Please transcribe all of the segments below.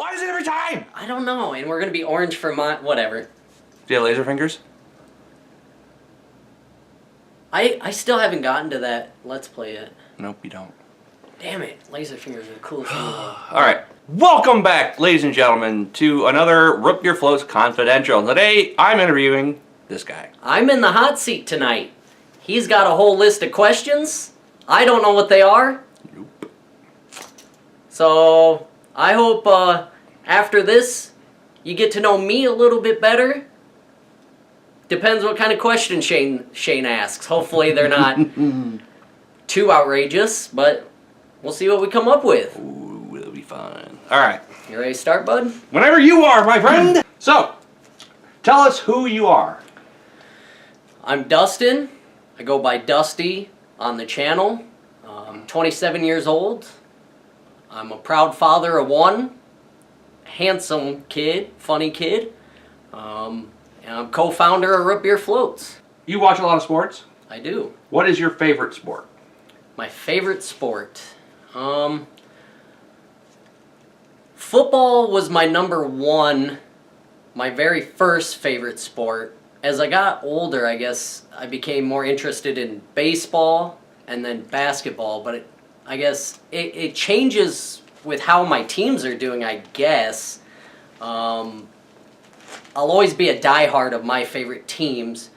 Why is it every time? I don't know, and we're gonna be orange for whatever. Do you have laser fingers? I still haven't gotten to that Let's Play yet. Nope, you don't. Damn it, laser fingers are the coolest thing in the world. Alright, welcome back, ladies and gentlemen, to another Root Beer Floats Confidential. Today, I'm interviewing this guy. I'm in the hot seat tonight. He's got a whole list of questions. I don't know what they are. Nope. So, I hope after this, you get to know me a little bit better. Depends what kind of question Shane asks. Hopefully they're not too outrageous, but we'll see what we come up with. Ooh, it'll be fun. Alright. You ready to start, bud? Whenever you are, my friend! So, tell us who you are. I'm Dustin. I go by Dusty on the channel. I'm 27 years old. I'm a proud father of one. Handsome kid, funny kid. And I'm co-founder of Root Beer Floats. You watch a lot of sports? I do. What is your favorite sport? My favorite sport? Football was my number one, my very first favorite sport. As I got older, I guess I became more interested in baseball and then basketball, but I guess it changes with how my teams are doing, I guess. I'll always be a diehard of my favorite teams.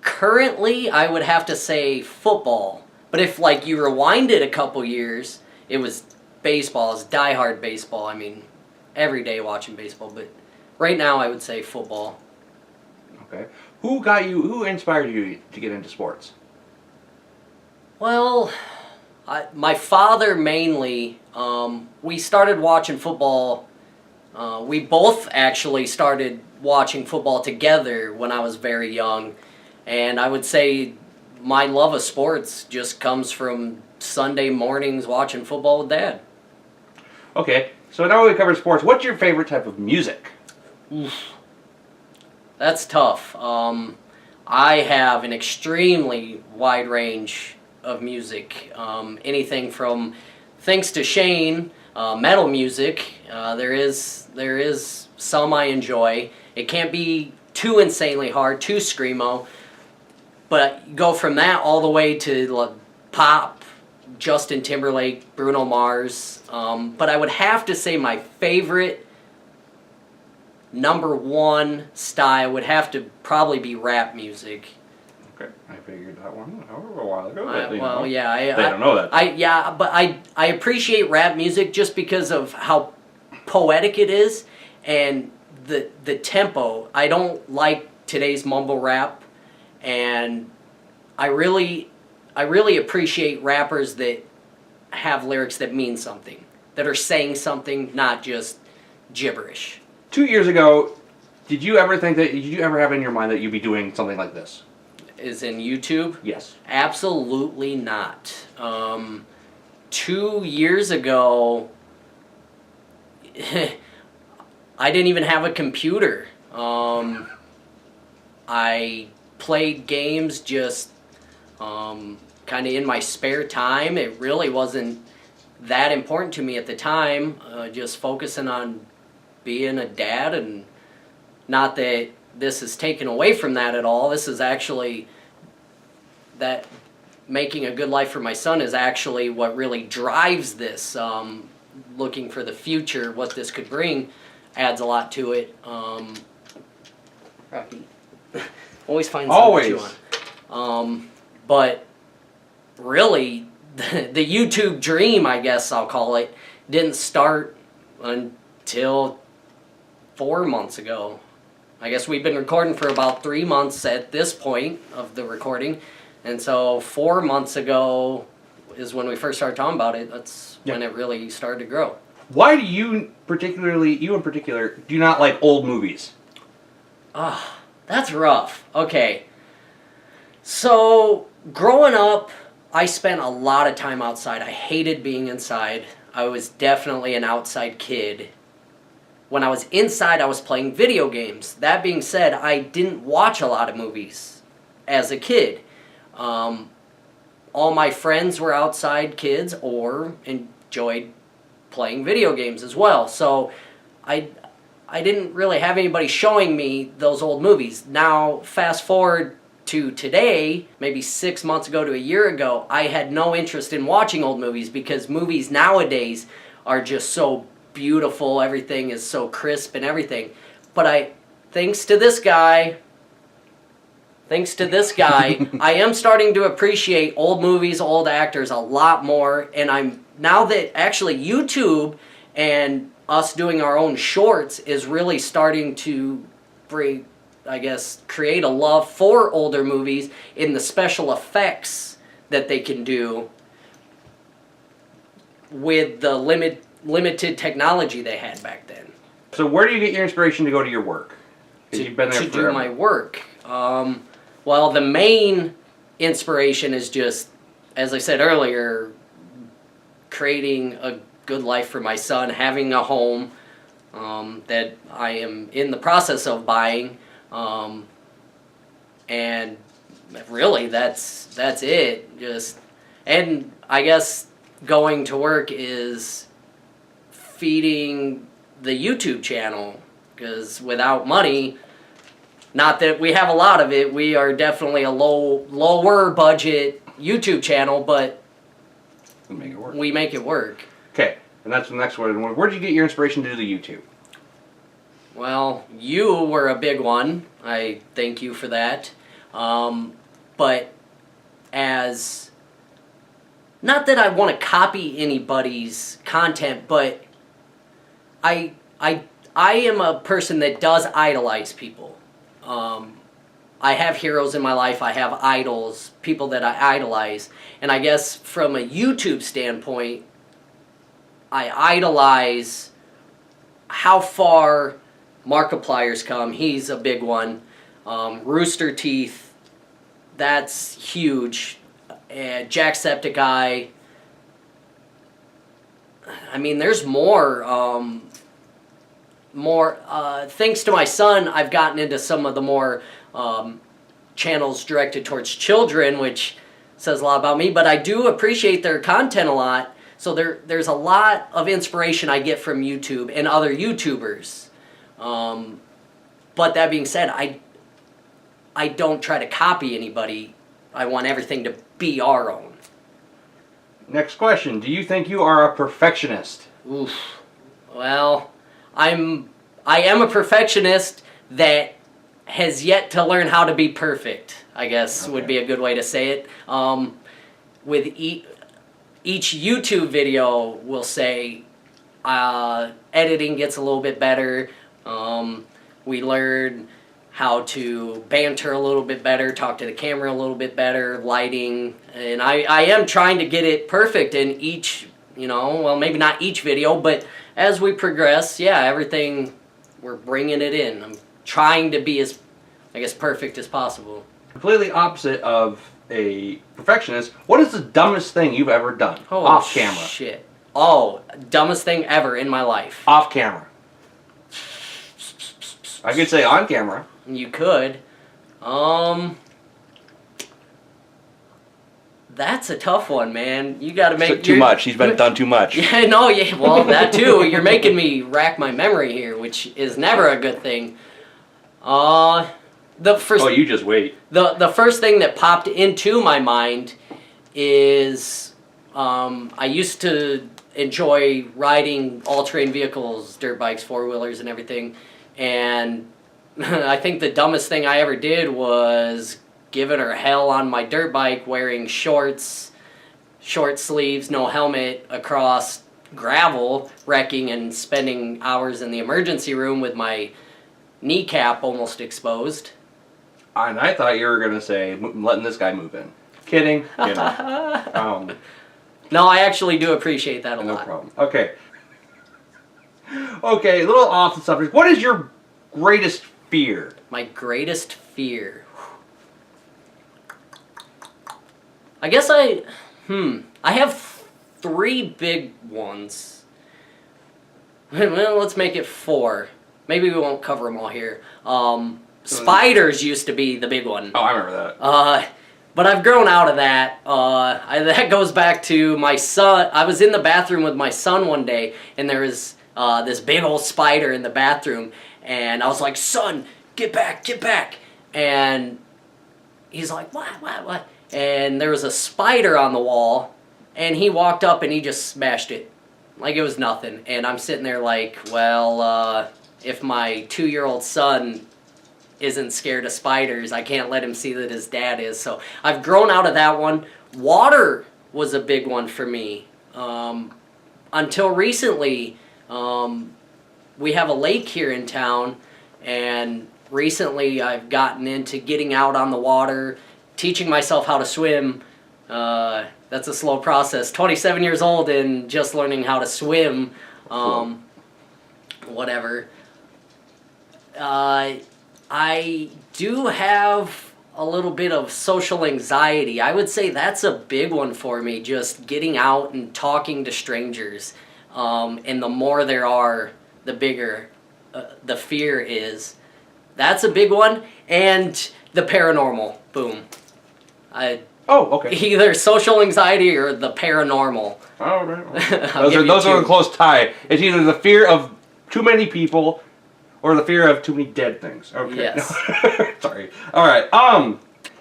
Currently, I would have to say football. But if like you rewind it a couple years, it was baseball. It's diehard baseball. I mean, every day watching baseball. But right now, I would say football. Okay. Who inspired you to get into sports? Well, my father mainly. We started watching football. We both actually started watching football together when I was very young. And I would say my love of sports just comes from Sunday mornings watching football with Dad. Okay, so now we covered sports. What's your favorite type of music? Oof. That's tough. I have an extremely wide range of music. Anything from, thanks to Shane, metal music. There is some I enjoy. It can't be too insanely hard, too screamo. But go from that all the way to pop, Justin Timberlake, Bruno Mars. But I would have to say my favorite number one style would have to probably be rap music. Okay, I figured that one out a while ago. They don't know that. But I appreciate rap music just because of how poetic it is and the tempo. I don't like today's mumble rap. And I really appreciate rappers that have lyrics that mean something, that are saying something, not just gibberish. 2 years ago, did you ever have in your mind that you'd be doing something like this? Is in YouTube? Yes. Absolutely not. 2 years ago, I didn't even have a computer. I played games just kind of in my spare time. It really wasn't that important to me at the time, just focusing on being a dad, and not that this is taken away from that at all. This is actually, that making a good life for my son is actually what really drives this. Looking for the future, what this could bring, adds a lot to it. Always find something to chew on. But really, the YouTube dream, I guess I'll call it, didn't start until 4 months ago. I guess we've been recording for about 3 months at this point of the recording. And so 4 months ago is when we first started talking about it. That's when it really started to grow. Why do you in particular, do not like old movies? That's rough. Okay. So, growing up, I spent a lot of time outside. I hated being inside. I was definitely an outside kid. When I was inside, I was playing video games. That being said, I didn't watch a lot of movies as a kid. All my friends were outside kids or enjoyed playing video games as well. So I didn't really have anybody showing me those old movies. Now, fast forward to today, maybe 6 months ago to a year ago, I had no interest in watching old movies because movies nowadays are just so beautiful. Everything is so crisp and everything. But thanks to this guy, I am starting to appreciate old movies, old actors a lot more. And now that actually YouTube and us doing our own shorts is really starting to create a love for older movies in the special effects that they can do with the limited technology they had back then. So where do you get your inspiration to go to your work? 'Cause you've been there to forever. do my work. Well, the main inspiration is just, as I said earlier, creating a good life for my son, having a home that I am in the process of buying, and really that's it. And I guess going to work is feeding the YouTube channel, because without money, not that we have a lot of it, we are definitely a lower budget YouTube channel, but We make it work. we make it work. Okay, and that's the next one. Where did you get your inspiration to do the YouTube? Well, you were a big one. I thank you for that. But as, not that I want to copy anybody's content, but I am a person that does idolize people. I have heroes in my life. I have idols, people that I idolize. And I guess from a YouTube standpoint, I idolize how far Markiplier's come. He's a big one. Rooster Teeth, that's huge. Jacksepticeye. I mean, there's more. Thanks to my son, I've gotten into some of the more channels directed towards children, which says a lot about me, but I do appreciate their content a lot. So there's a lot of inspiration I get from YouTube and other YouTubers. But that being said, I don't try to copy anybody. I want everything to be our own. Next question. Do you think you are a perfectionist? Oof. Well, I am a perfectionist that has yet to learn how to be perfect, I guess would be a good way to say it. With each YouTube video, we'll say editing gets a little bit better. We learn how to banter a little bit better, talk to the camera a little bit better, lighting, and I am trying to get it perfect in each, well, maybe not each video, but as we progress, everything, we're bringing it in. I'm trying to be as, perfect as possible. Completely opposite of a perfectionist. What is the dumbest thing you've ever done? Off camera. Shit. Oh, dumbest thing ever in my life. Off camera. I could say on camera. You could. That's a tough one, man. You got to make too much. He's been done too much. Yeah, no, yeah. Well, that too. You're making me rack my memory here, which is never a good thing. The first. Oh, you just wait. The first thing that popped into my mind is I used to enjoy riding all-terrain vehicles, dirt bikes, four-wheelers, and everything, and I think the dumbest thing I ever did was giving her hell on my dirt bike, wearing shorts, short sleeves, no helmet, across gravel, wrecking and spending hours in the emergency room with my kneecap almost exposed. And I thought you were going to say, letting this guy move in. Kidding. No, I actually do appreciate that a lot. No problem. Okay. Okay, a little off the subject. What is your greatest fear? My greatest fear. I guess I have 3 big ones. Well, let's make it 4. Maybe we won't cover them all here. Spiders used to be the big one. Oh, I remember that. But I've grown out of that. That goes back to my son. I was in the bathroom with my son one day, and there was this big old spider in the bathroom, and I was like, "Son, get back, get back!" And he's like, what? And there was a spider on the wall, and he walked up and he just smashed it like it was nothing. And I'm sitting there like, well, if my 2-year-old son isn't scared of spiders, I can't let him see that his dad is. So I've grown out of that one. Water was a big one for me. Until recently, we have a lake here in town, and recently I've gotten into getting out on the water, teaching myself how to swim. That's a slow process. 27 years old and just learning how to swim. Whatever. I do have a little bit of social anxiety. I would say that's a big one for me, just getting out and talking to strangers. And the more there are, the bigger the fear is. That's a big one. And the paranormal. Boom. Okay. Either social anxiety or the paranormal. Oh, right. Those are a close tie. It's either the fear of too many people or the fear of too many dead things. Okay. Yes. Sorry. All right.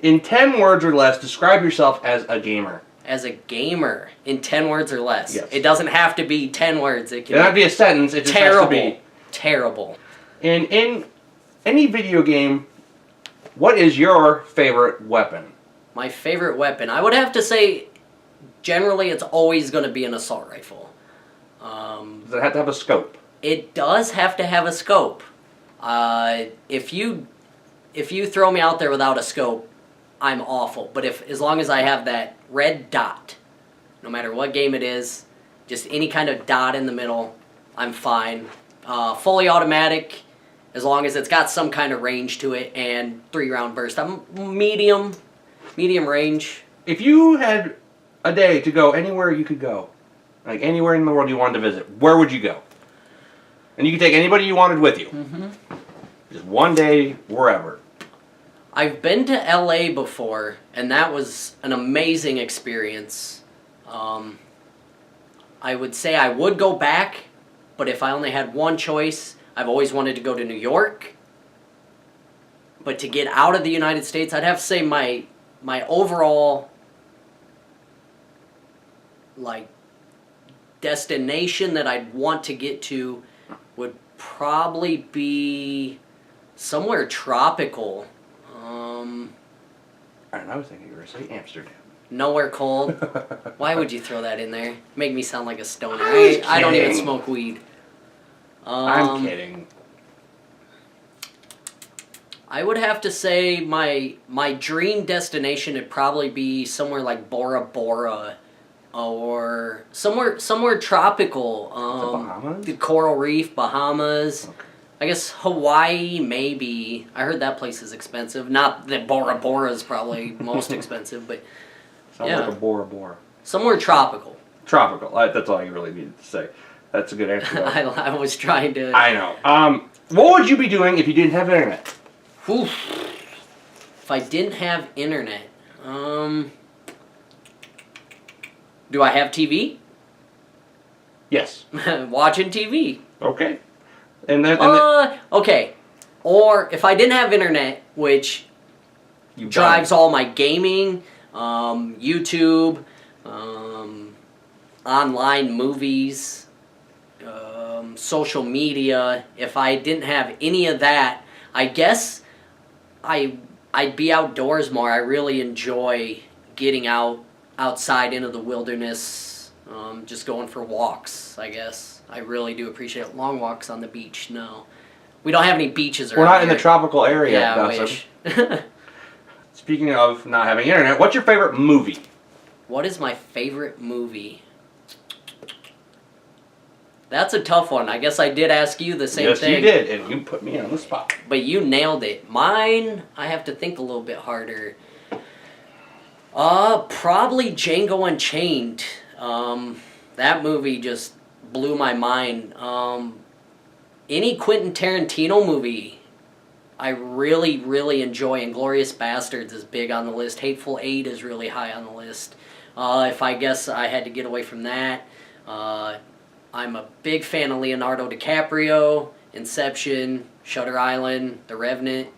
In 10 words or less, describe yourself as a gamer. As a gamer, in 10 words or less. Yes. It doesn't have to be 10 words. It can not be a sentence. It just has to be terrible. And in any video game, what is your favorite weapon? My favorite weapon, I would have to say, generally it's always going to be an assault rifle. Does it have to have a scope? It does have to have a scope. If you throw me out there without a scope, I'm awful. But as long as I have that red dot, no matter what game it is, just any kind of dot in the middle, I'm fine. Fully automatic, as long as it's got some kind of range to it, and 3-round burst. I'm medium range. If you had a day to go anywhere you could go, like anywhere in the world you wanted to visit, where would you go? And you could take anybody you wanted with you. Mm-hmm. Just one day, wherever. I've been to LA before, and that was an amazing experience. I would say I would go back, but if I only had one choice, I've always wanted to go to New York. But to get out of the United States, I'd have to say my overall destination that I'd want to get to would probably be somewhere tropical. I was thinking you were going to say Amsterdam. Nowhere cold. Why would you throw that in there? Make me sound like a stoner. I don't even smoke weed. I'm kidding. I would have to say my dream destination would probably be somewhere like Bora Bora, or somewhere tropical. The Bahamas? The Coral Reef, Bahamas. Okay. I guess Hawaii, maybe. I heard that place is expensive. Not that Bora Bora is probably most expensive, but Sounds like a Bora Bora. Somewhere tropical. Tropical. That's all you really needed to say. That's a good answer. I was trying to... I know. What would you be doing if you didn't have internet? Oof. If I didn't have internet, do I have TV? Yes. Watching TV. Okay. And then okay. Or if I didn't have internet, which drives all my gaming, YouTube, online movies, social media. If I didn't have any of that, I guess I'd be outdoors more. I really enjoy getting outside into the wilderness, just going for walks, I guess. I really do appreciate long walks on the beach. No. We don't have any beaches around We're not here. in the tropical area. Yeah, I wish. Speaking of not having internet, what's your favorite movie? What is my favorite movie? That's a tough one. I guess I did ask you the same thing. Yes, you did, and you put me on the spot. But you nailed it. Mine, I have to think a little bit harder. Probably Django Unchained. That movie just blew my mind. Any Quentin Tarantino movie I really, really enjoy. Inglourious Bastards is big on the list. Hateful Eight is really high on the list. If I guess I had to get away from that, I'm a big fan of Leonardo DiCaprio, Inception, Shutter Island, The Revenant.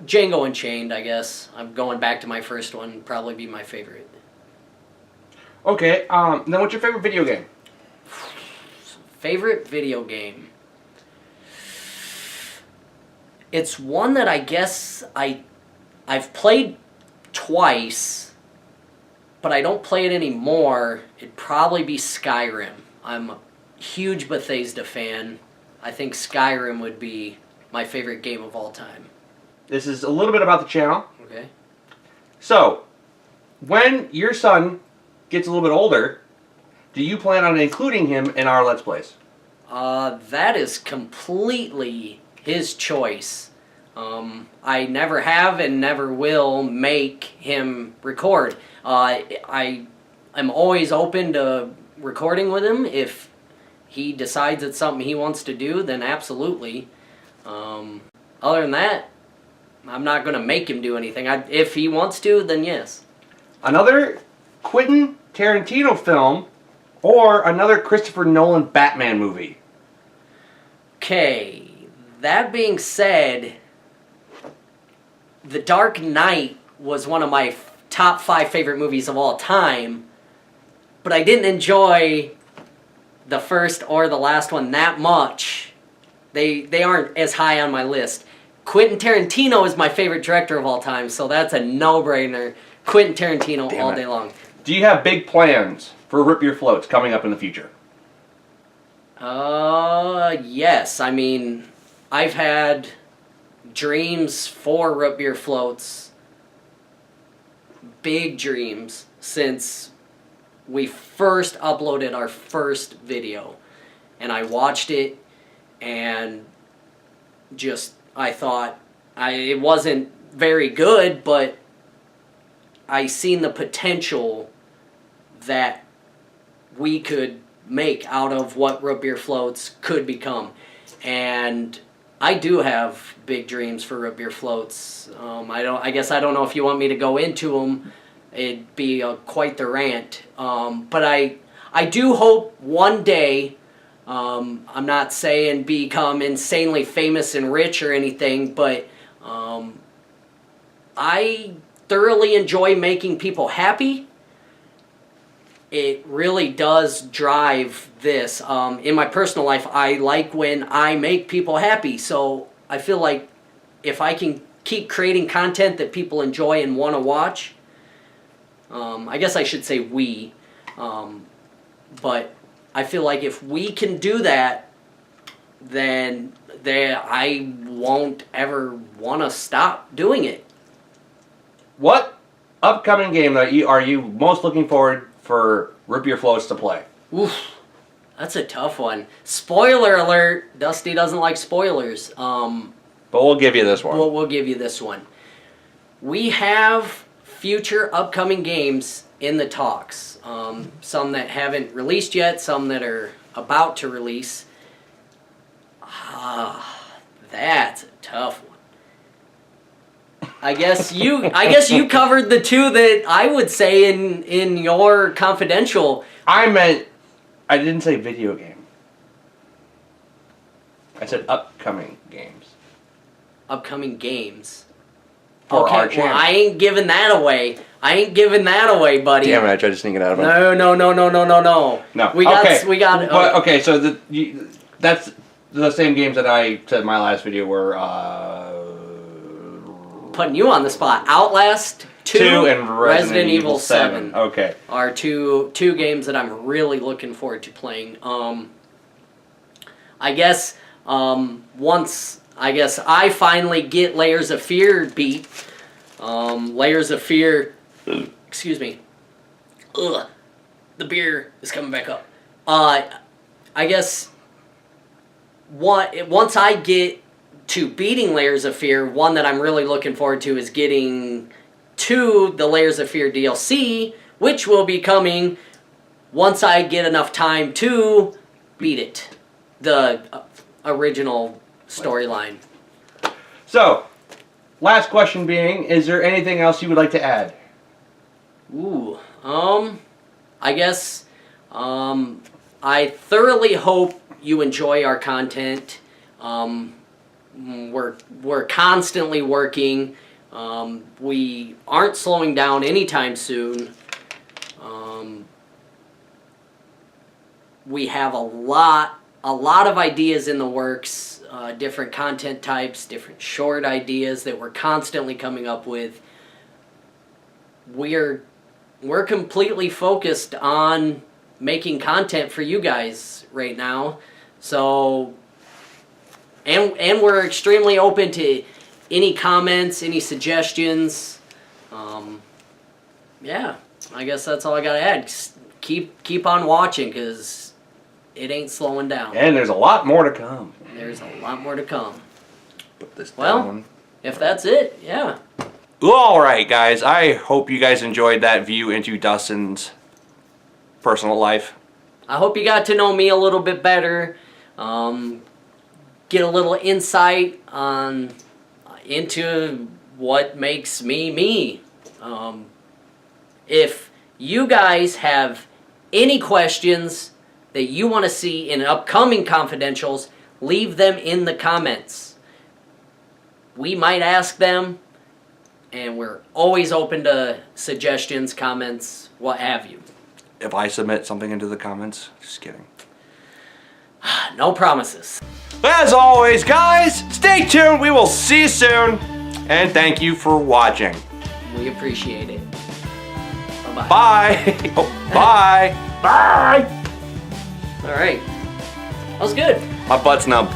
Django Unchained, I guess. I'm going back to my first one, probably be my favorite. Okay, then what's your favorite video game? Favorite video game? It's one that I guess I've played twice, but I don't play it anymore. It'd probably be Skyrim. I'm a huge Bethesda fan. I think Skyrim would be my favorite game of all time. This is a little bit about the channel. Okay. So, when your son gets a little bit older, do you plan on including him in our Let's Plays? That is completely his choice. I never have and never will make him record. I am always open to recording with him. If he decides it's something he wants to do, then absolutely. Other than that, I'm not going to make him do anything. If he wants to, then yes. Another Quentin Tarantino film or another Christopher Nolan Batman movie? Okay, that being said, The Dark Knight was one of my top 5 favorite movies of all time, but I didn't enjoy the first or the last one that much. They aren't as high on my list. Quentin Tarantino is my favorite director of all time, so that's a no-brainer. Quentin Tarantino all day long. Do you have big plans for Rip Your Floats coming up in the future? Yes. I mean, I've had dreams for Root Beer Floats, big dreams, since we first uploaded our first video. And I watched it, and just, I thought, it wasn't very good, but I seen the potential that we could make out of what Root Beer Floats could become. And I do have big dreams for Root Beer Floats. I guess I don't know if you want me to go into them. It'd be quite the rant. But I do hope one day, I'm not saying become insanely famous and rich or anything, but I thoroughly enjoy making people happy. It really does drive this. In my personal life, I like when I make people happy. So I feel like if I can keep creating content that people enjoy and want to watch, I guess I should say we, but I feel like if we can do that, then I won't ever want to stop doing it. What upcoming game are you most looking forward for Rip Your Floats to play? Oof, that's a tough one. Spoiler alert, Dusty doesn't like spoilers. But we'll give you this one. We'll give you this one. We have future upcoming games in the talks. Some that haven't released yet, some that are about to release. That's a tough one. I guess you covered the two that I would say in your confidential. I didn't say video game. I said upcoming games. Upcoming games. For our Okay, channel. well, I ain't giving that away. Buddy. Damn it, I tried to sneak it out of him. No. No. We got. But, okay, so that's the same games that I said in my last video were Putting you on the spot. Outlast 2 and Resident Evil 7. Okay. Are two games that I'm really looking forward to playing. I guess once I finally get Layers of Fear beat. Layers of Fear. Excuse me. Ugh. The beer is coming back up. I guess once I get to beating Layers of Fear, one that I'm really looking forward to is getting to the Layers of Fear DLC, which will be coming once I get enough time to beat it. The original storyline. So, last question being, is there anything else you would like to add? Ooh, I guess, I thoroughly hope you enjoy our content. We're constantly working. We aren't slowing down anytime soon. We have a lot of ideas in the works, different content types, different short ideas that we're constantly coming up with. We're completely focused on making content for you guys right now. So, and we're extremely open to any comments, any suggestions. Yeah, I guess that's all I gotta add. Just keep on watching, because it ain't slowing down. And there's a lot more to come. There's a lot more to come. Put this Well, down. if that's it, yeah. Alright guys, I hope you guys enjoyed that view into Dustin's personal life. I hope you got to know me a little bit better. Get a little insight into what makes me me. If you guys have any questions that you want to see in upcoming confidentials, leave them in the comments. We might ask them, and we're always open to suggestions, comments, what have you. If I submit something into the comments, just kidding. No promises. As always, guys, stay tuned. We will see you soon. And thank you for watching. We appreciate it. Bye-bye. Bye. Oh, bye. Bye. All right. That was good. My butt's numb.